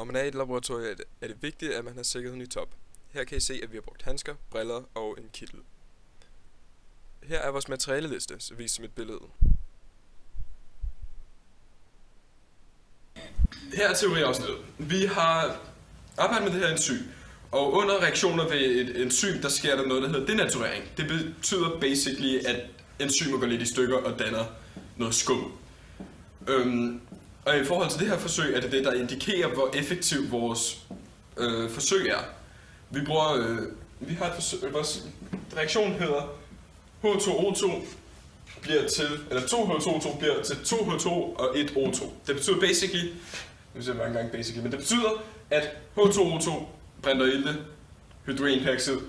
Når man er i et laboratorium, er det vigtigt, at man har sikkerheden i top. Her kan I se, at vi har brugt handsker, briller og en kittel. Her er vores materialeliste, så vist som et billede. Her er teoriafsnittet. Vi har arbejdet med det her enzym, og under reaktioner ved et enzym, der sker der noget, der hedder denaturering. Det betyder basically, at enzymer går lidt i stykker og danner noget skum. Og i forhold til det her forsøg, er det det, der indikerer, hvor effektivt vores forsøg er. Vi har et forsøg, vores reaktion hedder H2O2 bliver til, eller 2H2O2 bliver til 2H2 og 1O2. Det betyder basically, men det betyder, at H2O2 brænder ilte, hydrogenperoxid.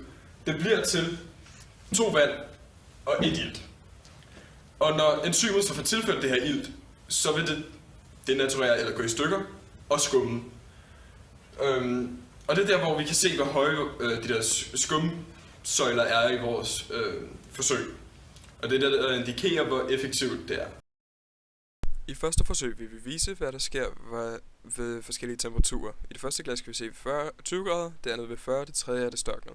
Det bliver til 2 vand og 1 ilt. Og når enzymet så får tilført det her ilt, så vil det denaturere eller gå i stykker og skumme. Og det er der, hvor vi kan se, hvor høje de der skumsøjler er i vores forsøg. Og det er der indikerer, hvor effektivt det er. I første forsøg vil vi vise, hvad der sker ved forskellige temperaturer. I det første glas kan vi se 20 grader, det andet ved 40, det tredje er det størknet.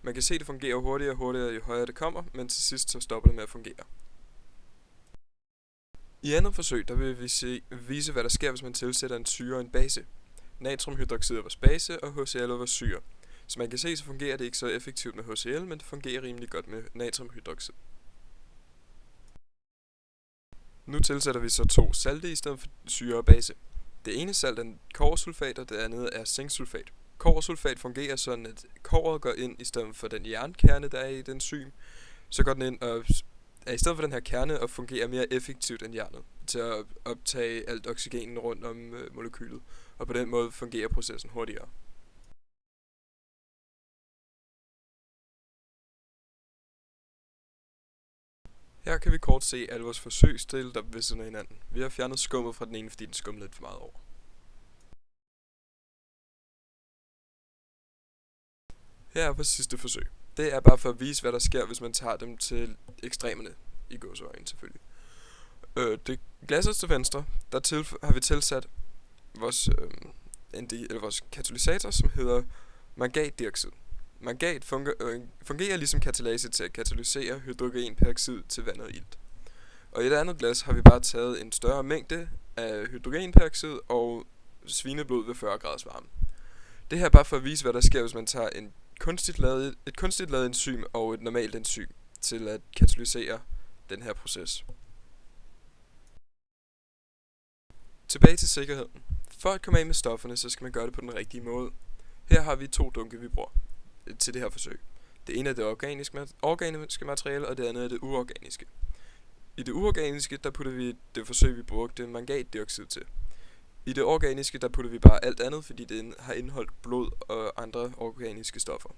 Man kan se, at det fungerer hurtigere og hurtigere, jo højere det kommer, men til sidst så stopper det med at fungere. I andet forsøg der vil vi vise, hvad der sker, hvis man tilsætter en syre og en base. Natriumhydroxid er vores base, og HCl er vores syre. Så man kan se, så fungerer det ikke så effektivt med HCl, men det fungerer rimelig godt med natriumhydroxid. Nu tilsætter vi så 2 salte i stedet for syre og base. Det ene salt er kobbersulfat, og det andet er zinksulfat. Kobbersulfat fungerer sådan, at kobberet går ind i stedet for den jernkerne, der er i et enzym. Så går den ind og er i stedet for den her kerne og fungerer mere effektivt end jernet til at optage alt oxygenen rundt om molekylet. Og på den måde fungerer processen hurtigere. Her kan vi kort se alle vores forsøg stillet op ved siden af hinanden. Vi har fjernet skummet fra den ene, fordi den skummede lidt for meget over. Her er vores sidste forsøg. Det er bare for at vise, hvad der sker, hvis man tager dem til ekstremerne, i gåseøjne selvfølgelig. Det glasset til venstre, der har vi tilsat vores, vores katalysator, som hedder mangatdioxid. Mangat fungerer ligesom katalase til at katalysere hydrogenperoxid til vand og ilt. Og i et andet glas har vi bare taget en større mængde af hydrogenperoxid og svineblod ved 40 graders varme. Det her er bare for at vise, hvad der sker, hvis man tager et kunstigt lavet enzym og et normalt enzym til at katalysere den her proces. Tilbage til sikkerheden. For at komme af med stofferne, så skal man gøre det på den rigtige måde. Her har vi 2 dunke, vi bruger til det her forsøg. Det ene er det organiske materiale, og det andet er det uorganiske. I det uorganiske, der putter vi det forsøg, vi brugte mangatdioxid til. I det organiske, der putter vi bare alt andet, fordi det har indeholdt blod og andre organiske stoffer.